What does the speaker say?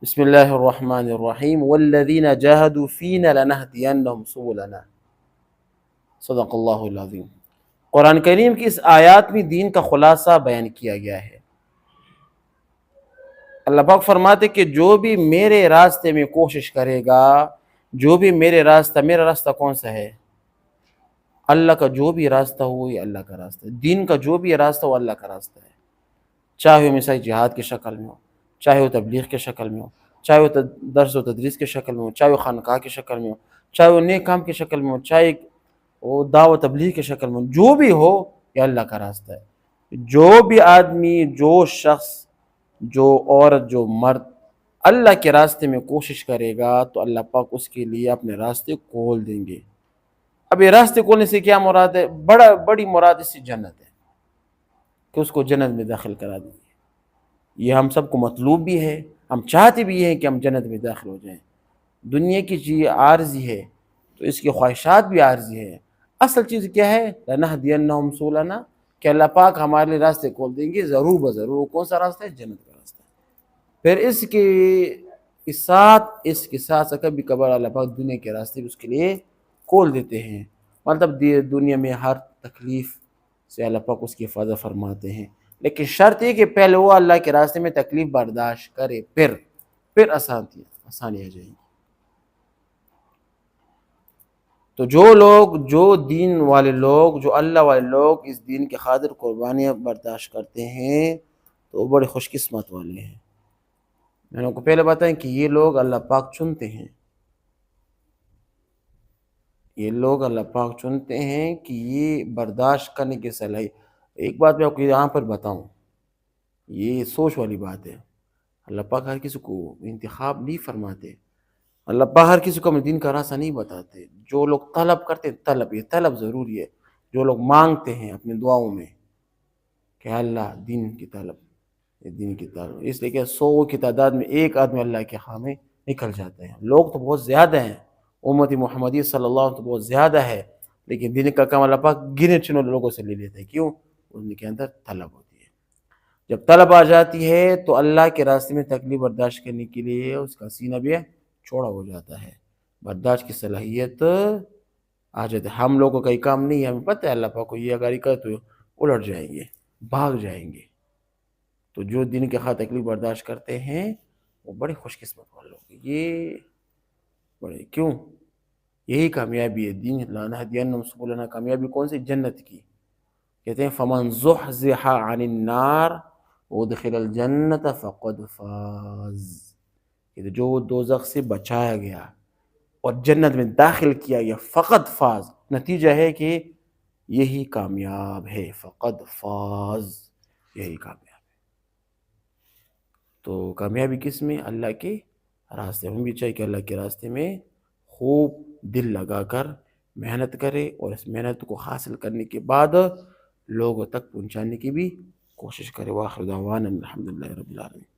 بسم اللہ الرحمن الرحیم والذین جاہدوا فینا لنہدینہم سبلنا، صدق اللہ العظیم۔ قرآن کریم کی اس آیات میں دین کا خلاصہ بیان کیا گیا ہے۔ اللہ پاک فرماتے کہ جو بھی میرے راستے میں کوشش کرے گا، جو بھی میرا راستہ کون سا ہے؟ اللہ کا جو بھی راستہ ہو یہ اللہ کا راستہ ہے، دین کا جو بھی راستہ ہو اللہ کا راستہ ہے، چاہے وہ مثال جہاد کی شکل میں ہو، چاہے وہ تبلیغ کی شکل میں ہو، چاہے وہ درس و تدریس کی شکل میں ہو، چاہے وہ خانقاہ کی شکل میں ہو، چاہے وہ نیک کام کی شکل میں ہو، چاہے وہ دعوت تبلیغ کی شکل میں ہو، جو بھی ہو یہ اللہ کا راستہ ہے۔ جو بھی آدمی، جو شخص، جو عورت، جو مرد اللہ کے راستے میں کوشش کرے گا تو اللہ پاک اس کے لیے اپنے راستے کھول دیں گے۔ اب یہ راستے کھولنے سے کیا مراد ہے؟ بڑی مراد اس سے جنت ہے، کہ اس کو جنت میں داخل کرا دیں گے۔ یہ ہم سب کو مطلوب بھی ہے، ہم چاہتے بھی ہیں کہ ہم جنت میں داخل ہو جائیں۔ دنیا کی چیز عارضی ہے تو اس کی خواہشات بھی عارضی ہے، اصل چیز کیا ہے؟ لنہدینہم سبلنا، کہ اللہ پاک ہمارے لیے راستے کھول دیں گے ضرور بضرور۔ کون سا راستہ ہے؟ جنت کا راستہ۔ پھر اس کے ساتھ کبھی کبھار اللہ پاک دنیا کے راستے بھی اس کے لیے کھول دیتے ہیں، مطلب دنیا میں ہر تکلیف سے اللہ پاک اس کی حفاظت فرماتے ہیں، لیکن شرط یہ کہ پہلے وہ اللہ کے راستے میں تکلیف برداشت کرے، پھر آسانی آ جائے گی۔ تو جو دین والے لوگ، جو اللہ والے لوگ اس دین کے خاطر قربانیاں برداشت کرتے ہیں تو وہ بڑے خوش قسمت والے ہیں۔ میں نے آپ کو پہلے بتایا کہ یہ لوگ اللہ پاک چنتے ہیں، یہ لوگ اللہ پاک چنتے ہیں کہ یہ برداشت کرنے کی صلاحیت۔ ایک بات میں آپ کو یہاں پر بتاؤں، یہ سوچ والی بات ہے، اللہ پاک ہر کسی کو انتخاب نہیں فرماتے، اللہ پاک ہر کسی کو اپنے دین کا راستہ نہیں بتاتے۔ جو لوگ طلب کرتے ہیں، یہ طلب ضروری ہے، جو لوگ مانگتے ہیں اپنے دعاؤں میں کہ اللہ دین کی طلب، اس لیے کہ 100 کی تعداد میں ایک آدمی اللہ کے خواہ میں نکل جاتے ہیں۔ لوگ تو بہت زیادہ ہیں، امت محمدی صلی اللہ علیہ وسلم تو بہت زیادہ ہے، لیکن دین کا کام اللہ پاک گنے چنے لوگوں سے لے لیتے ہیں۔ کیوں؟ ان کے اندر طلب ہوتی ہے۔ جب طلب آ جاتی ہے تو اللہ کے راستے میں تکلیف برداشت کرنے کے لیے اس کا سینہ بھی چوڑا ہو جاتا ہے، برداشت کی صلاحیت آ جاتی ہے۔ ہم لوگوں کا یہ کام نہیں ہے، ہمیں پتہ ہے اللہ پاک کو یہ اگر کر تو الٹ جائیں گے، بھاگ جائیں گے۔ تو جو دین کے خاطر تکلیف برداشت کرتے ہیں وہ بڑے خوش قسمت والے لوگ ہیں۔ یہ بڑے کیوں؟ یہی کامیابی ہے، دین لنہدینہم سبلنا، کامیابی کون سی؟ جنت کی۔ کہتے ہیں فمن زحزح عن النار وادخل الجنت فقد فاز، کہ جو دوزخ سے بچایا گیا اور جنت میں داخل کیا گیا، فقد فاز، نتیجہ ہے کہ یہی کامیاب ہے، فقد فاز، یہی کامیاب۔ تو کامیابی کس میں؟ اللہ کے راستے۔ ہم بھی چاہیے کہ اللہ کے راستے میں خوب دل لگا کر محنت کرے، اور اس محنت کو حاصل کرنے کے بعد لوگوں تک پہنچانے کی بھی کوشش کرے۔ وآخر دعوانا الحمدللہ رب العالمین۔